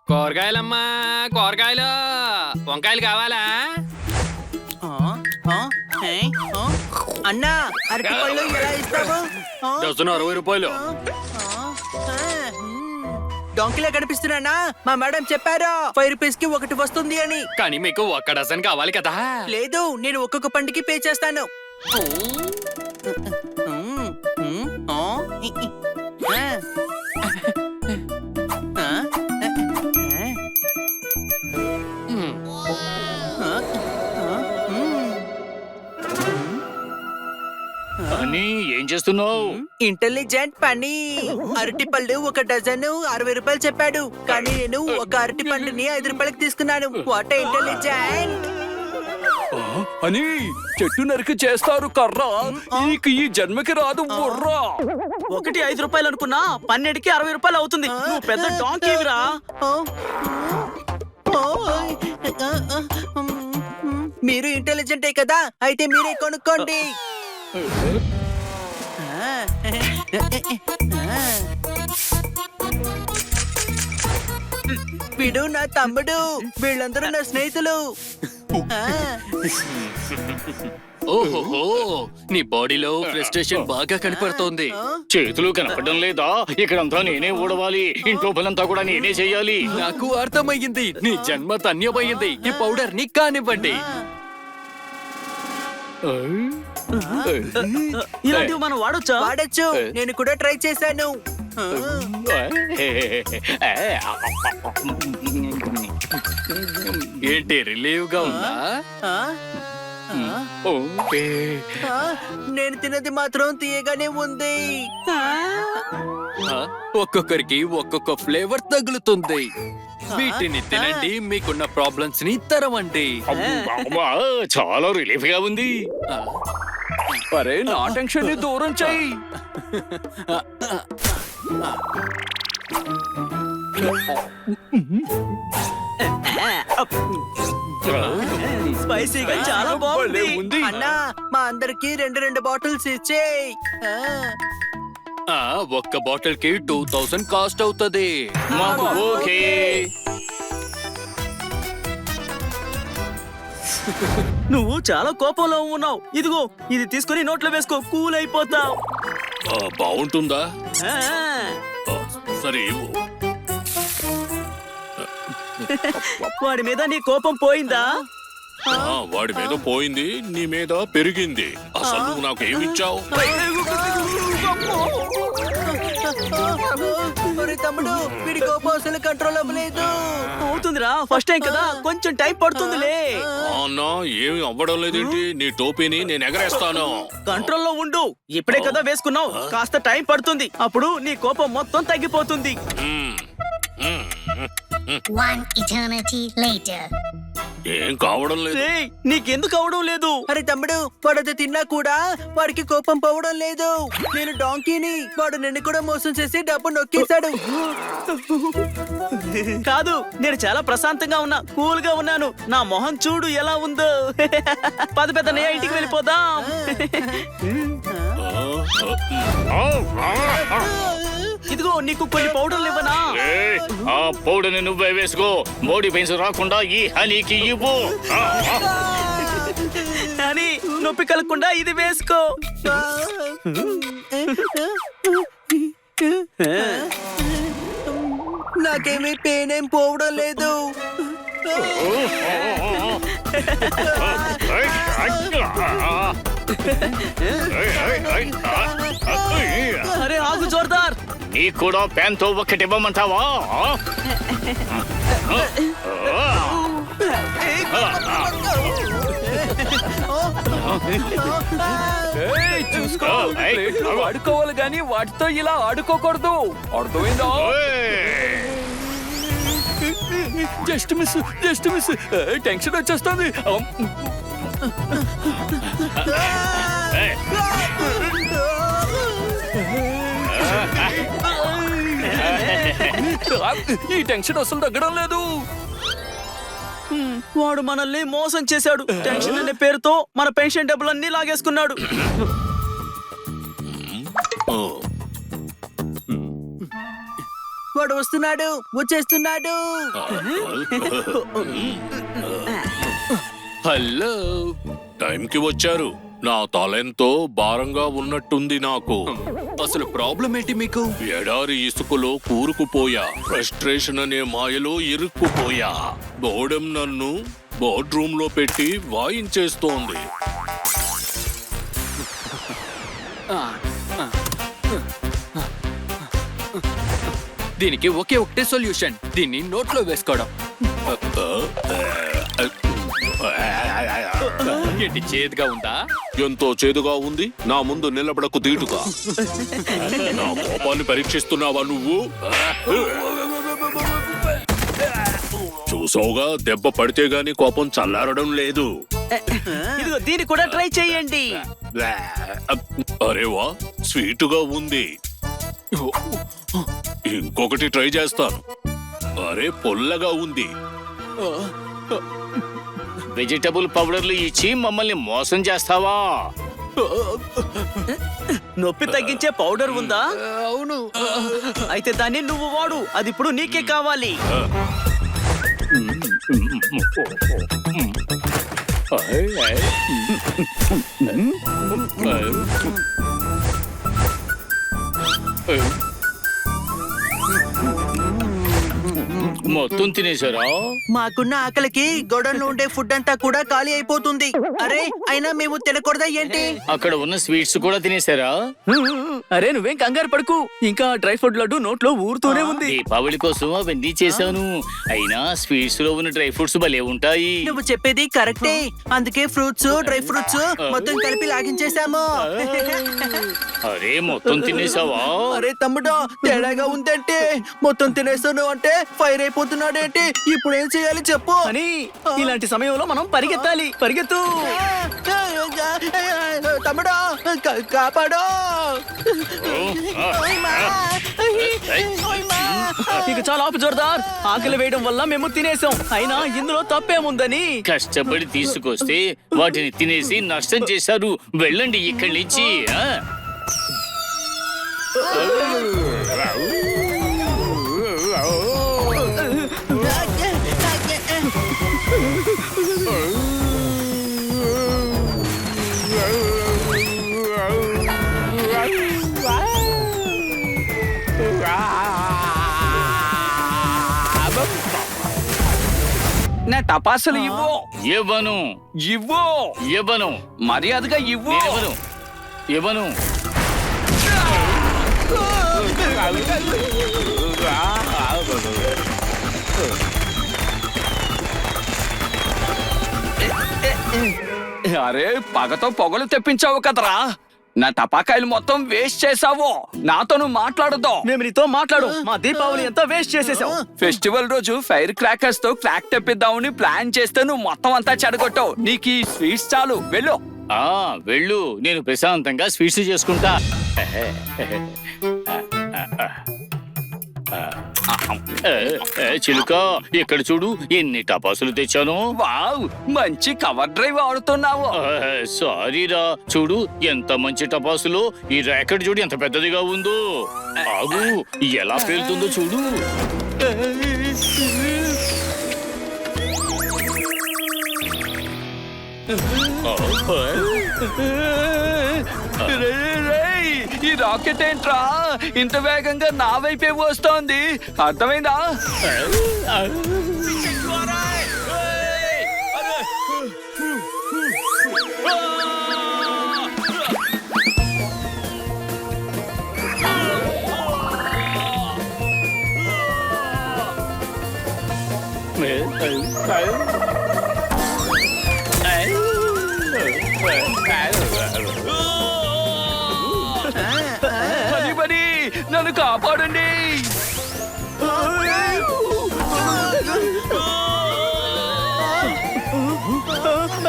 కూరగాయలమ్మా కూరగాయలు వంకాయలు కావాలా? అన్నా అరటిపళ్ళు ఎలా ఇస్తావు? డజను 60 రూపాయలు. డొంకిలా కనిపిస్తున్నానా? మా మేడం చెప్పారు 5 రూపీస్ కి ఒకటి వస్తుంది అని. కానీ మీకు ఒక్క డజన్ కావాలి కదా? లేదు, నేను ఒక్కొక్క పండుకి పే చేస్తాను. అని ఏం చేస్తున్నావు? ఇంటెలిజెంట్ పని. అరటి పళ్ళు ఒక డజన్ 60 రూపాయలు చెప్పాడు, కానీ నేను ఒక అరటి పండుని 5 రూపాయలకి తీసుకున్నాను. What intelligent. అని చెట్టు నరికి చేస్తారు కర్ర, ఈ జన్మకి రాదు బుర్రా. ఒకటి 5 రూపాయలు అనుకున్నా, 12కి 60 రూపాయలు అవుతుంది. నువ్వు పెద్ద డాంకీవిరా. మీరు ఇంటెలిజెంటే కదా, అయితే మీరే కొనుక్కోండి. వీడు నా తమ్ముడు, వీళ్ళందరూ నా స్నేహితులు. ఓహోహో, నీ బాడీలో ఫ్రస్ట్రేషన్ బాగా కనపడుతోంది. చేతులు కనపడడం లేదా? ఇక్కడంతా నేనే ఊడవాలి, ఇంట్లో పనంతా కూడా నేనే చెయ్యాలి. నాకు అర్థమయ్యింది, నీ జన్మ ధన్యమైంది. ఈ పౌడర్ ని కానివ్వండి. ఇలాంటివి మనం వాడొచ్చా? వాడచ్చు, నేను కూడా ట్రై చేశాను. ఏంటి రిలీవ్ గా ఉందా? నేను తిన్నది మాత్రం తీయగానే ఉంది. ఒక్కొక్కరికి ఒక్కొక్క ఫ్లేవర్ తగులుతుంది. వీటిని తినండి, మీకున్న ప్రాబ్లమ్స్ ని తరవండి. అబ్బా, చాలా రిలీఫ్ గా ఉంది. అరే నా టెన్షన్ ని దూరం చెయ్యి. స్పైసీగా చాలా బాగుంది. అన్నా, మా అందరికి 2 బాటిల్స్ ఇచ్చేయ్. ఒక్క బాటిల్ కి 2000 కాస్ట్ అవుతుంది. మాకు ఓకే. నువ్వు చాలా కోపంలో ఉన్నావు. ఇదిగో ఇది తీసుకుని నోట్లో వేసుకో, కూల్ అయిపోతావు. బాగుంటుందా? సరే ఇవ్వు. వాడి మీద నీ కోపం పోయిందా? వాడి మీద పోయింది, నీ మీద పెరిగింది. అసలు నువ్వు నాకు ఏమిచ్చావు? ఒరే తమ్ముడు, వీడి కోపం అసలు కంట్రోల్ అవ్వలేదు. అవుతుందిరా, ఫస్ట్ టైం కదా, కొంచెం టైం పడుతుందిలే. అన్నా, ఏమి అవ్వడం లేదేంటి? నీ టోపీని నేను ఎగరేస్తాను. కంట్రోల్లో ఉండు, ఇప్పుడే కదా వేసుకున్నావు, కాస్త టైం పడుతుంది. అప్పుడు నీ కోపం మొత్తం తగ్గిపోతుంది. One eternity later. ఏం కావడం లేదు. ఏయ్, నీకెందుకు అవడం లేదు? అరే తమ్ముడు, వాడు తిన్నా కూడా వాడికి కోపం పోవడం లేదు. నేను డాంకీని, వాడు నిన్ను కూడా మోసం చేసి డబ్బు నొక్కేశాడు. కాదు, నేను చాలా ప్రశాంతంగా ఉన్నా, కూల్ గా ఉన్నాను. నా మొహం చూడు ఎలా ఉందో. పద పెద్దనయ్య, ఇంటికి వెళ్ళిపోదాం. ఇదిగో నీకు కొన్ని పౌడర్లు ఇవ్వనా? ఆ పౌడర్ని నువ్వే వేసుకో. బాడీ పెయిన్స్ రాకుండా ఈ హనీకి ఇవ్వు. అని నొప్పి కలగకుండా ఇది వేసుకో. నాకేమీ పెయిన్ ఏం పోవడం లేదు. అరే ఆగు జోర్దార్. నీకు కూడా ప్యాన్తో ఒక్కటి ఇవ్వమంటావా? చూసుకో, ప్లేట్లు వాడుకోవాలి గాని వాటితో ఇలా ఆడుకోకూడదు, అర్థమైందా? Just miss, just miss. Tension వచ్చేస్తుంది. ఈ టెన్షన్ అసలు తగ్గడం లేదు. వాడు మనల్ని మోసం చేశాడు. టెన్షన్ అనే పేరుతో మన పెన్షన్ డబ్బులన్నీ లాగేసుకున్నాడు. వాడు వస్తున్నాడు, వచ్చేస్తున్నాడు. హలో. టైంకి వచ్చారు. నా తలెంతో భారంగా ఉన్నట్టుంది నాకు. అసలు ప్రాబ్లం ఏంటి మీకు? ఎడారి ఇసుకలో కూరుకుపోయా. ఫ్రస్ట్రేషన్ అనే మాయలో ఇరుక్కుపోయా. బోర్డం నన్ను బోర్డ్ రూమ్ లో పెట్టి వాయించేస్తోంది. దీనికి ఒకటే సొల్యూషన్, దీన్ని నోట్లో వేసుకోవడం. ఏంటి చేదుగా ఉందా? ఎంతో చేదుగా ఉంది. నా ముందు నిలబడకు దీటుగా. నా కోపాన్ని పరీక్షిస్తున్నావా నువ్వు? చూసావుగా, దెబ్బ పడితే గాని కోపం చల్లారడం లేదు. ఇదిగో దీన్ని కూడా ట్రై చేయండి. అరే వా, స్వీటుగా ఉంది. ఇంకొకటి ట్రై చేస్తాను. అరే పొల్లగా ఉంది. వెజిటబుల్ పౌడర్లు ఇచ్చి మమ్మల్ని మోసం చేస్తావా? నొప్పి తగ్గించే పౌడర్ ఉందా? అవును. అయితే దాన్ని నువ్వు వాడు, అది ఇప్పుడు నీకే కావాలి. మొత్తం తినేశారా? మాకున్న ఆకలికి గొడవలో ఉండే ఫుడ్ అంతా కూడా ఖాళీ అయిపోతుంది. అరే అయినా మేము తినకూడదా ఏంటి? అక్కడ ఉన్న స్వీట్స్ కూడా తినేశారా? అరే నువ్వేం కంగారు పడుకు, ఇంకా డ్రై ఫ్రూట్ లడ్డు నోట్లో ఊరుతూనే ఉంది. దీపావళి కోసం అవన్నీ చేశాను. అయినా స్వీట్స్ లో ఉన్న డ్రై ఫ్రూట్స్ భలే ఉంటాయి. నువ్వు చెప్పేది కరెక్టే. అందుకే ఫ్రూట్స్, డ్రై ఫ్రూట్స్ మొత్తం కలిపి లాగించేశాము. అరే మొత్తం తినేసావా? అరే తమ్ముడు, తేడాగా ఉందంటే మొత్తం తినేస్తాను అంటే ఫైర్ అయిపోతున్నాడేంటి? ఇప్పుడు ఏం చేయాలి చెప్పు. అని ఇలాంటి సమయంలో మనం పరిగెత్తాలి. పరిగెత్తు. తమ్ముడు కాపాడు. ఇక చాలా ఆపు జోర్దార్. ఆకలి వేయడం వల్ల మేము తినేసాం. అయినా ఇందులో తప్పేముందని? కష్టపడి తీసుకొస్తే వాటిని తినేసి నష్టం చేశారు. వెళ్ళండి ఇక్కడి నుంచి. నా టపాసులు ఇవ్వు. ఇవ్వను. ఇవ్వు. ఇవ్వను. మర్యాదగా ఇవ్వు. ఇవ్వను. ఇవ్వను. అరే పగతో పొగలు తెప్పించావు కదరా, నా టపాకాయలు మొత్తం వేస్ట్ చేసావు. నాతో నువ్వు మాట్లాడదు. మేము నీతో మాట్లాడు. మా దీపావళి ఎంత వేస్ట్ చేసేసాం. ఫెస్టివల్ రోజు ఫైర్ క్రాకర్స్ తో క్లాక్ తెప్పిద్దామని ప్లాన్ చేస్తే నువ్వు మొత్తం అంతా చెడగొట్టావు. నీకు ఈ స్వీట్స్ చాలు, వెళ్ళు. వెళ్ళు. నేను ప్రశాంతంగా స్వీట్స్ చేసుకుంటా. చిలుక, ఇక్కడ చూడు ఎన్ని టపాసులు తెచ్చాను. వావ్, మంచి కవర్ డ్రైవ్ వాడుతున్నావు. సారీరా, చూడు ఎంత మంచి టపాసులు. ఈ ర్యాకెట్ చూడు ఎంత పెద్దదిగా ఉందో. ఆగు, ఎలా పేలుతుందో చూడు. రేయ్, ఈ రాకెట్ ఏంట్రా ఇంత వేగంగా నా వైపే వస్తోంది? అర్థమైందా? బడి నన్ను కాపాడండి.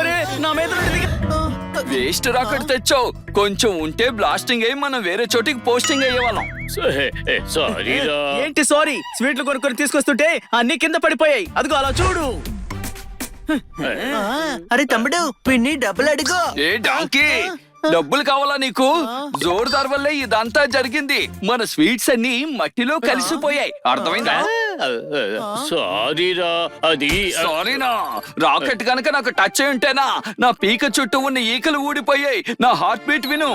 అరే నా మీద వేస్ట్ రాకెట్ తెచ్చావు. కొంచెం ఉంటే బ్లాస్టింగ్ అయ్యి మనం వేరే చోటికి పోస్టింగ్ అయ్యేవాళ్ళం. సారీరా. ఏంటి సారీ? స్వీట్లు కొనుక్కొని తీసుకొస్తుంటే అన్ని కింద పడిపోయాయి. అదిగో అలా చూడు. అరే తమ్ముడు, పిన్ని డబ్బులు అడుగు. ఏ డాంకీ, డబ్బులు కావాలా నీకు? జోరుదార్ వల్లే ఇదంతా జరిగింది. మన స్వీట్స్ అన్ని మట్టిలో కలిసిపోయాయి. అర్థమైందా? సారీరా, అది సారీనా? రాకెట్ కనుక నాకు టచ్ అయి ఉంటేనా నా పీక చుట్టూ ఉన్న ఈకలు ఊడిపోయాయి. నా హార్ట్ బీట్ విను.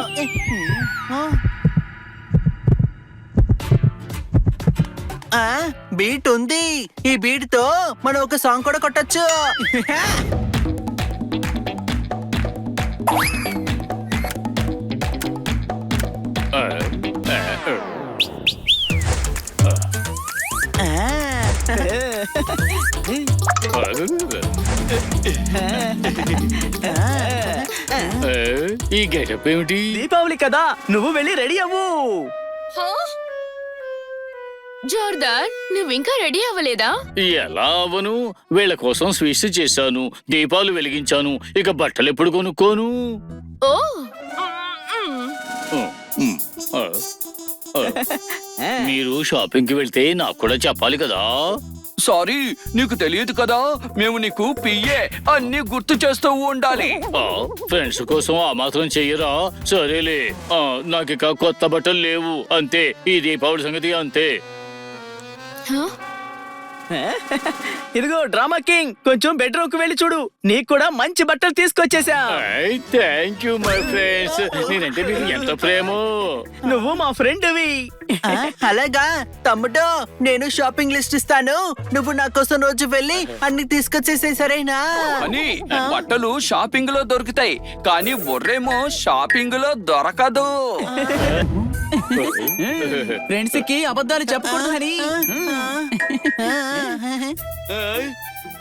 బీట్ ఉంది. ఈ బీట్ తో మనం ఒక సాంగ్ కూడా కొట్టచ్చు. ఈ గెటప్ ఏమిటి? దీపావళి కదా, నువ్వు వెళ్ళి రెడీ అవ్వు. జోర్దార్, నువ్వింకా రెడీ అవ్వలేదా? ఎలా అవను? వీళ్ళ కోసం స్వీట్స్ చేశాను, దీపాలు వెలిగించాను, ఇక బట్టలు ఎప్పుడు కొనుక్కోను? ఓ మీరు షాపింగ్ కి వెళ్తే నాకు కూడా చెప్పాలి కదా. సారీ, నీకు తెలియదు కదా, మేము నీకు పియ్యే అన్ని గుర్తు చేస్తూ ఉండాలి. ఫ్రెండ్స్ కోసం ఆ మాత్రం చెయ్యరా? సరేలే, నాకిక కొత్త బట్టలు లేవు, అంతే. ఈ దీపావళి సంగతి అంతే. ఇదిగో డ్రామా కింగ్, కొంచెం బెడ్రూమ్ కు వెళ్ళి చూడు, నీకు కూడా మంచి బట్టలు తీసుకొచ్చేసా. Thank you my friends. నేనంటే మీకు ఎంత ప్రేమో. నువ్వు మా ఫ్రెండ్వి. అలాగా తమ్ముడు, నేను షాపింగ్ లిస్ట్ ఇస్తాను. నువ్వు నా కోసం రోజు వెళ్ళి అన్ని తీసుకొచ్చేసే, సరేనా? అని బట్టలు షాపింగ్ లో దొరుకుతాయి, కానీ బొర్రేమో షాపింగ్ లో దొరకదు. ఫ్రెండ్స్ కి అబద్ధాలు చెప్పకూడదు అని.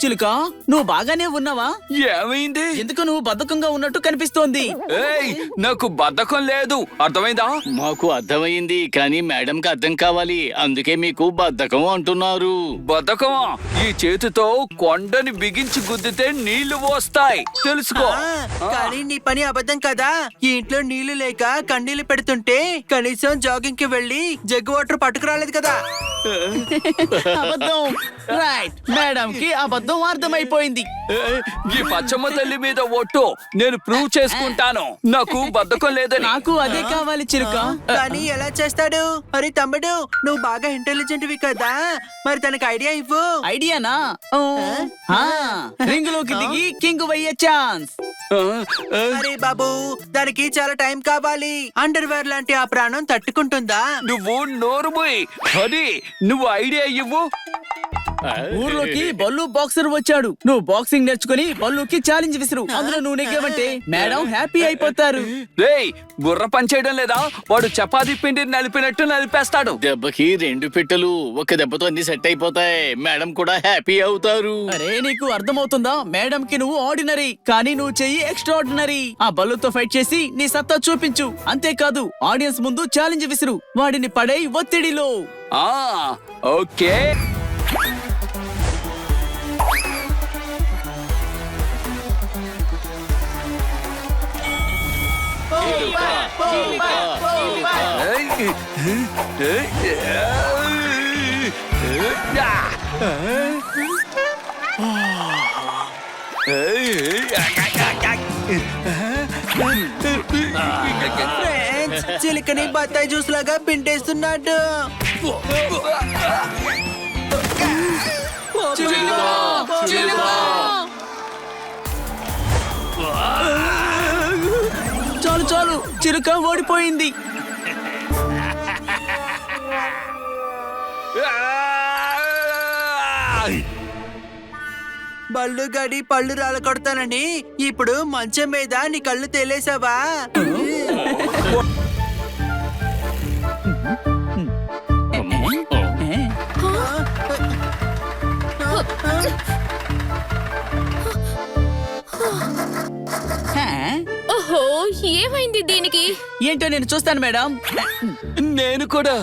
చిలుక, నువ్వు బాగానే ఉన్నావా? ఏమైంది? ఎందుకు నువ్వు బద్ధకంగా ఉన్నట్టు కనిపిస్తోంది? ఏయ్, నాకు బద్ధకం లేదు, అర్థమైందా? మాకు అర్థమైంది, కానీ మేడం కి అర్థం కావాలి, అందుకే మీకు బద్ధకం అంటున్నారు. బద్ధకమా? ఈ చేతితో కొండని బిగించి గుద్దితే నీళ్లు పోస్తాయి, తెలుసుకో. కానీ నీ పని అబద్ధం కదా. ఈ ఇంట్లో నీళ్లు లేక కన్నీళ్లు పెడుతుంటే కనీసం జాగింగ్ కి వెళ్ళి జగ్గు వాటర్ పట్టుకురాలేదు కదా. అబద్ధం. రైట్, మేడం కి అబద్ధం అర్థమైపోయింది. ఏయ్, ఈ పచ్చమ్మ తల్లి మీద ఒట్టు, నేను ప్రూవ్ చేసుకుంటాను నాకు బద్ధకం లేదని. నాకు అదే కావాలి చిలుక. కానీ ఎలా చేస్తాడు? అరే తమ్ముడు, నువ్వు బాగా ఇంటెలిజెంట్ వి కదా, మరి తనకి ఐడియా ఇవ్వు. ఐడియానా? రింగ్ లోకి దిగి కింగ్ అయ్యే ఛాన్స్. అరే బాబు, దానికి చాలా టైం కావాలి. అండర్ వేర్ లాంటి ఆ ప్రాణం తట్టుకుంటుందా? నువ్వు నోరుమోయ్. హరి, నువ్వు ఐడియా ఇవ్వు. ఊర్లోకి బల్లు బాక్సర్ వచ్చాడు. నువ్వు బాక్సింగ్ నేర్చుకుని బల్లుకి ఛాలెంజ్ విసురు. అందులో నువ్వు నెగ్గావంటే మేడం హ్యాపీ అయిపోతారు. రేయ్, బుర్ర పనిచేయడం లేదా? వాడు చపాతీ పిండి నలిపినట్టు నలిపేస్తాడు. దెబ్బకి 2 పెట్టెలు, ఒక దెబ్బతో అన్ని సెట్ అయిపోతాయి. మేడం కూడా హ్యాపీ అవుతారు. అరే, నీకు అర్థమవుతుందా? మేడం కి నువ్వు ఆర్డినరీ, కానీ నువ్వు చెయ్యి ఎక్స్ట్రా ఆర్డినరీ. ఆ బల్లుతో ఫైట్ చేసి నీ సత్తా చూపించు. అంతేకాదు, ఆడియన్స్ ముందు ఛాలెంజ్ విసురు. వాడిని పడే ఒత్తిడిలో. ఆ, ఓకే. ఫ్రెండ్స్, చిలుకని బత్తాయి జ్యూస్ లాగా పిండేస్తున్నాడు. చాలు చాలు, చిలుక ఓడిపోయింది. బల్లు గడి పళ్ళు రాల కొడతానని ఇప్పుడు మంచం మీద నీ కళ్ళు తేలేసావా? ఓహో, ఏమైంది దీనికి? ఏంటో నేను చూస్తాను మేడం. నేను కూడా.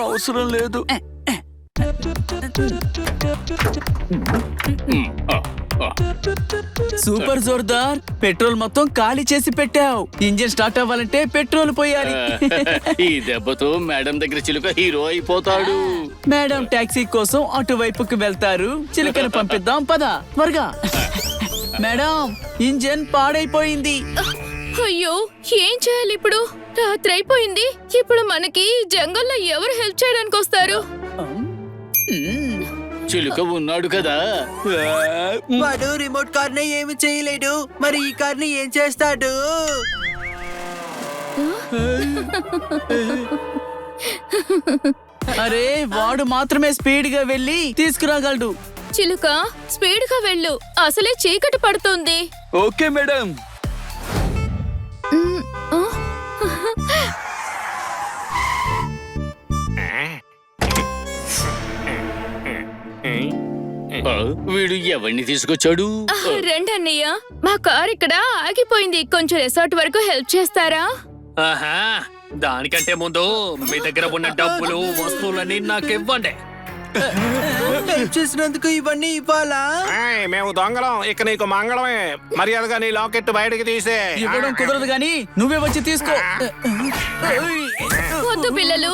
అవసరం లేదు. సూపర్ జోర్దార్, పెట్రోల్ మొత్తం ఖాళీ చేసి పెట్టావు. ఇంజిన్ స్టార్ట్ అవ్వాలంటే పెట్రోల్ పోయాలి. ఈ దెబ్బతో మేడం దగ్గర చిలుక హీరో అయిపోతాడు. మేడం టాక్సీ కోసం అటువైపుకి వెళ్తారు. చిలుకను పంపిద్దాం పద త్వరగా. మేడం, ఇంజిన్ పాడైపోయింది. అయ్యో ఏం చేయాలి ఇప్పుడు? రాత్రి అయిపోయింది. ఇప్పుడు మనకి జంగల్లో ఎవరు హెల్ప్ చేయడానికి వస్తారు? చిలుక ఉన్నాడు కదా. వాడు రిమోట్ కార్ ని ఏమి చేయలేడు, మరి ఈ కార్ ని ఏం చేస్తాడు? అరే వాడు మాత్రమే స్పీడ్ గా వెళ్ళి తీసుకురాగలడు. చిలుక స్పీడ్ గా వెళ్ళు, అసలే చీకటి పడుతుంది. Okay madam. మ్, ఆ? వీడు ఎవరిని తీసుకొచ్చాడు? రండి అన్నయ్య, మా కార్ ఇక్కడ ఆగిపోయింది. కొంచెం రిసార్ట్ వరకు హెల్ప్ చేస్తారా? ఆహా దానికంటే ముందు మీ దగ్గర ఉన్న డబ్బులు వస్తువులన్నీ నాకు ఇవ్వండి. హెల్ప్ చేసినందుకు ఇవన్నీ ఇవ్వాలా? మేము దొంగలం, ఇక నీకు మంగళమే. మర్యాదగా నీ లాకెట్ బయటకి తీసే. ఇవ్వడం కుదరదు గాని నువ్వే వచ్చి తీసుకో. వద్దు పిల్లలు,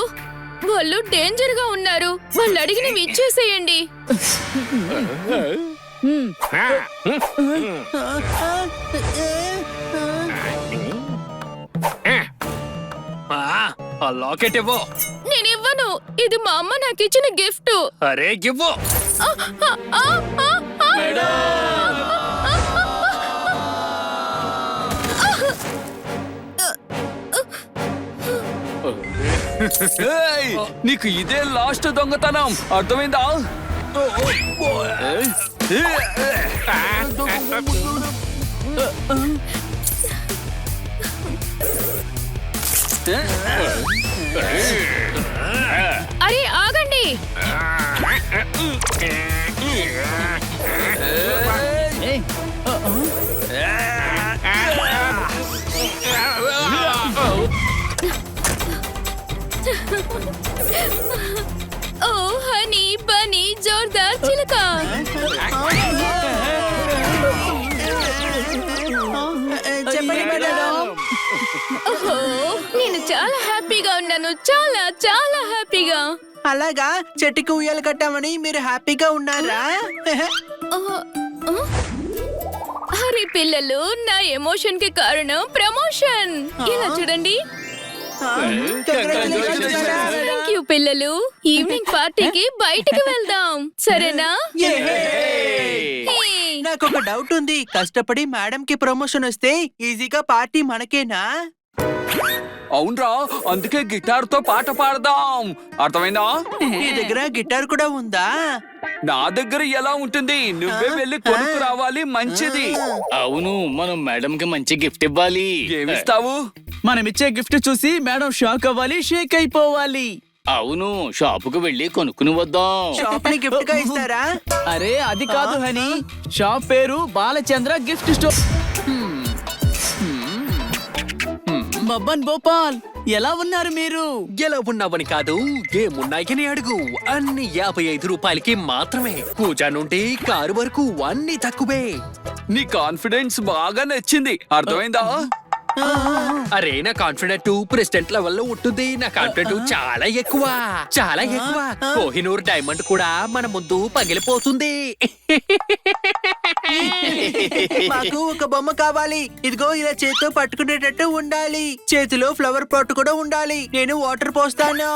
వాళ్ళు డేంజర్ గా ఉన్నారు. వాళ్ళు అడిగినవి ఇచ్చేసేయండి. ఆ లాకెట్ ఇవ్వు. నేను ఇవ్వను, ఇది మా అమ్మ నాకు ఇచ్చిన గిఫ్ట్. అరే ఇవ్వు. ఏయ్, నీకు ఇదే లాస్ట్ దొంగతనం, అర్థమైందా? అరే ఆగండి. ఏయ్, ఓ హనీ బనీ జోర్దార్ చిలుక. చెప్పండి మేడం. ఓహో, నేను చాలా హ్యాపీగా ఉన్నాను, చాలా చాలా హ్యాపీగా. అలాగా, చెట్టుకి ఉయ్యాలు కట్టామని మీరు హ్యాపీగా ఉన్నారా? అరే పిల్లలు, నా ఎమోషన్ కి కారణం ప్రమోషన్. ఇలా చూడండి. Congratulations, madam. థ్యాంక్ యూ పిల్లలు. ఈవినింగ్ పార్టీకి బయటికి వెళ్దాం, సరేనా? నాకు ఒక డౌట్ ఉంది. కష్టపడి మేడం కి ప్రమోషన్ వస్తే ఈజీగా పార్టీ మనకేనా? అవునరా, అందుకే గిటార్ తో పాట పాడదాం, అర్థమైందా? మీ దగ్గర గిటార్ కూడా ఉందా? నా దగ్గర ఎలా ఉంటుంది? నువ్వే వెళ్ళి కొనుక్కు రావాలి, మంచిది. అవును, మనం మేడం కి మంచి గిఫ్ట్ ఇవ్వాలి. ఏమిస్తావు? మనం ఇచ్చే గిఫ్ట్ చూసి మేడం షాక్ అవ్వాలి, షేక్ అయిపోవాలి. అవును, షాపుకు వెళ్ళి కొనుక్కుని వద్దాం. షాప్ ని గిఫ్ట్ గా ఇస్తారా? అరే అది కాదు హనీ, షాప్ పేరు బాలచంద్ర గిఫ్ట్ స్టోర్. బబ్బన్ భోపాల్, ఎలా ఉన్నారు మీరు? ఎలా ఉన్నావని కాదు, ఏమున్నాయని అడుగు. అన్ని 55 రూపాయలకి మాత్రమే. పూజ నుండి కారు వరకు అన్ని తక్కువే. నీ కాన్ఫిడెన్స్ బాగా నచ్చింది, అర్థమైందా? అరే నా కాన్ఫిడెంట్ ప్రెసిడెంట్ లెవెల్లో ఉంటుంది. నా కాన్ఫిడెంట్ చాలా ఎక్కువ, చాలా ఎక్కువ. కోహినూర్ డైమండ్ కూడా మన ముందు పగిలిపోతుంది. మాకు ఒక బొమ్మ కావాలి. ఇదిగో ఇలా చేతితో పట్టుకునేటట్టు ఉండాలి. చేతిలో ఫ్లవర్ పాట్ కూడా ఉండాలి. నేను వాటర్ పోస్తాను.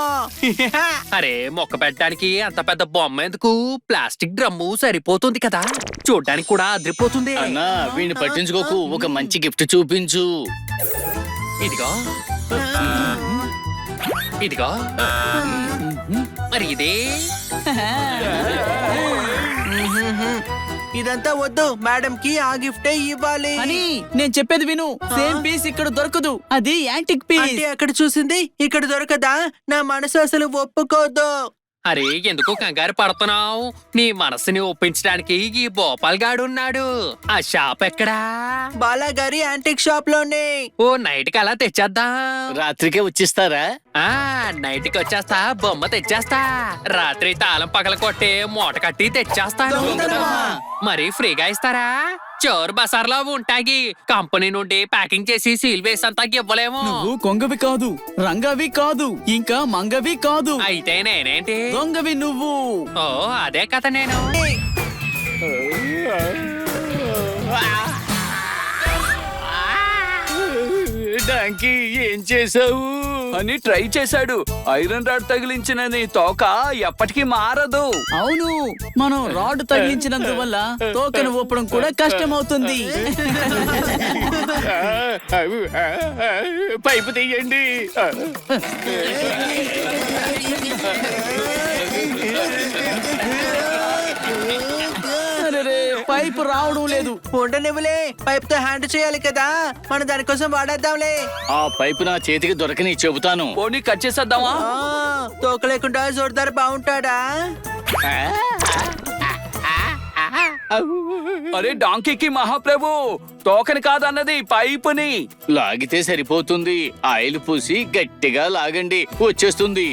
అరే మొక్క పెట్టడానికి అంత పెద్ద బొమ్మ ఎందుకు? ప్లాస్టిక్ డ్రమ్ము సరిపోతుంది కదా, చూడ్డానికి కూడా అదిరిపోతుంది. అన్నా, వీడిని పట్టించుకోకు, ఒక మంచి గిఫ్ట్ చూపించు. ఇదిగో ఇదిగో, మరి ఇదే. ఇదంతా వద్దు, మేడం కి ఆ గిఫ్టే ఇవ్వాలి. అని నేను చెప్పేది విను. సేమ్ పీస్ ఇక్కడ దొరకదు, అది యాంటిక్ పీస్. అంటే అక్కడ చూసింది ఇక్కడ దొరకదా? నా మనసు అసలు ఒప్పుకోదు. అరే ఎందుకు కంగారు పడుతున్నావు? నీ మనసుని ఒప్పించడానికి ఈ భోపాల్ గాడు ఉన్నాడు. ఆ షాప్ ఎక్కడా? బాలాగారి యాంటిక్ షాప్ లోనే. ఓ నైట్ కి అలా తెచ్చేద్దాం. రాత్రికే వచ్చిస్తారా? ఆ నైట్ కి వచ్చేస్తా, బొమ్మ తెచ్చేస్తా. రాత్రి తాళం పగల కొట్టే మూట కట్టి తెచ్చేస్తాను. దొంగతనమా? మరి ఫ్రీగా ఇస్తారా? చోర్ బసార్లో ఉంటాయి. కంపెనీ నుండి ప్యాకింగ్ చేసి సీల్ వేసంతా ఇవ్వలేము. నువ్వు కొంగవి కాదు, రంగవి కాదు, ఇంకా మంగవి కాదు, అయితే నేనేంటి? దొంగవి నువ్వు. ఓ అదే కథ. నేను డాంకీ ఏం చేసావు అని ట్రై చేశాడు. ఐరన్ రాడ్ తగిలించిన నీ తోక ఎప్పటికీ మారదు. అవును, మనం రాడ్ తగిలించినందువల్ల తోకను ఊపడం కూడా కష్టమవుతుంది. పైపు తీయండి. అరెరే, పైపు రావడం లేదు. ఉండనివ్వలే, పైప్ తో హ్యాండ్ చేయాలి కదా, మనం దానికోసం వాడేద్దాంలే. ఆ పైపు నా చేతికి దొరకని చెబుతాను. పోనీ కట్ చేసేద్దామా? తోక లేకుండా జోర్దార్ బాగుంటాడా? అరే డాంకీకి మహాప్రభు, తోకని కాదన్నది పైపుని. లాగితే సరిపోతుంది. ఆయిల్ పూసి గట్టిగా లాగండి, వచ్చేస్తుంది.